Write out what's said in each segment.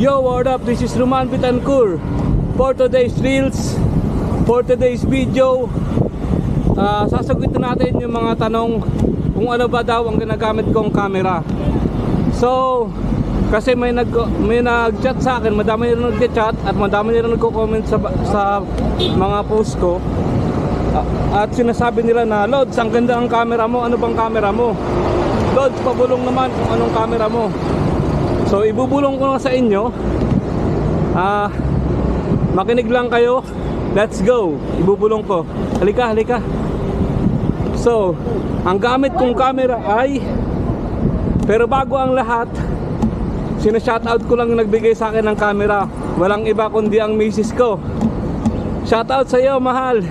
Yo, what up? This is Roman Bitancur. For today's reels, for today's video, sasagutin natin yung mga tanong kung ano ba daw ang ginagamit kong camera. So, kasi may nag-chat sa akin, madami rin nag-chat at madami rin nagko-comment sa mga post ko. At sinasabi nila na, Lods, ang ganda ang camera mo, ano bang camera mo? Lods, pabulong naman kung anong camera mo. So ibubulong ko na sa inyo. Makinig lang kayo. Let's go. Ibubulong ko. Halika, halika. So, ang gamit kong camera ay, pero bago ang lahat, sina-shoutout ko lang yung nagbigay sa akin ng camera. Walang iba kundi ang misis ko. Shoutout sa iyo, mahal.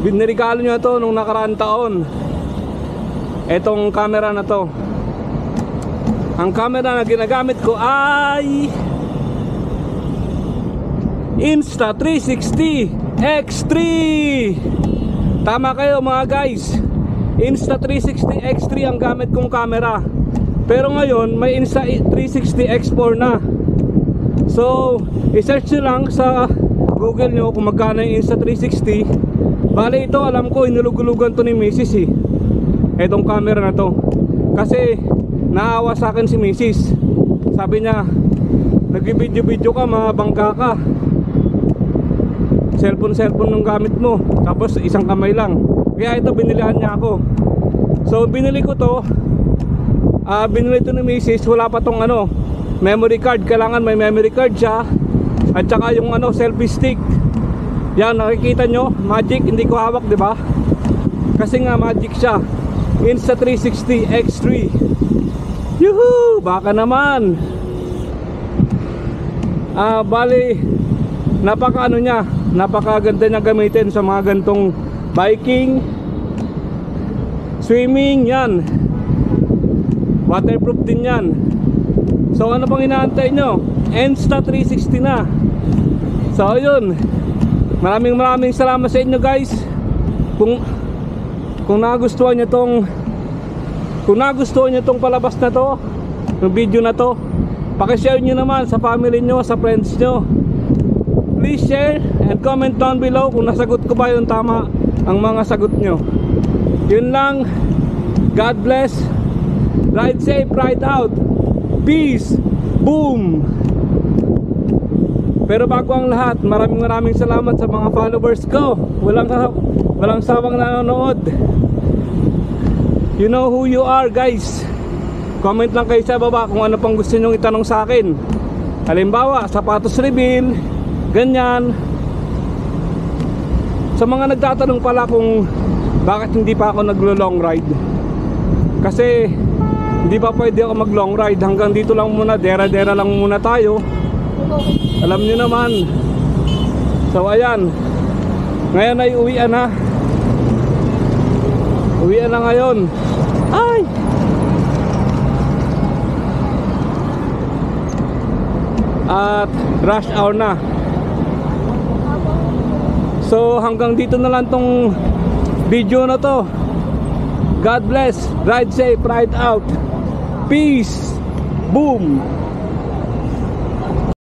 Binirigalo nyo ito nung nakaraang taon. Etong camera na to. Ang camera na ginagamit ko ay Insta360 X3. Tama kayo mga guys, Insta360 X3 ang gamit kong camera. Pero ngayon may Insta360 X4 na. So i-search nyo lang sa Google nyo kung magkano yung Insta360. Bale ito, alam ko inulugulugan to ni Mrs. Etong camera na to. Kasi naawa sa akin si Mrs. Sabi niya, nag-video-video ka, mabangka ka. Cellphone ng gamit mo, tapos isang kamay lang. Kaya ito, binilihan niya ako. So binili ko to. Binili to ni Mrs. Wala pa tong memory card. Kailangan may memory card siya. At saka yung selfie stick. Yan, nakikita nyo, magic, hindi ko hawak, di ba? Kasi nga magic siya. Insta360 X3. Yuhuu! Baka naman. Bali, napakaganda niya gamitin sa mga gantong biking, swimming, yan. Waterproof din yan. So ano pang inaantay nyo? Insta360 na. So yun, maraming salamat sa inyo guys. Kung nagustuhan nyo tong palabas na to, yung video na to, pakishare nyo naman sa family nyo, sa friends nyo. Please share and comment down below kung nasagot ko ba yung tama ang mga sagot nyo. Yun lang. God bless. Ride safe, ride out. Peace. Boom. Pero bago ang lahat, maraming salamat sa mga followers ko. Walang sawang nanonood. You know who you are guys. Comment lang kayo sa baba kung ano pang gusto nyong itanong sa akin. Halimbawa, sapatos reveal, ganyan. Sa mga nagtatanong pala kung bakit hindi pa ako naglo-long ride. Kasi hindi pa pwede ako mag-long ride. Hanggang dito lang muna, dera-dera lang muna tayo. Alam nyo naman. So ayan, ngayon ay uwian na. Uwian na ngayon. Ay! At rush hour na. So hanggang dito na lang tong video na to. God bless. Ride safe, ride out. Peace. Boom.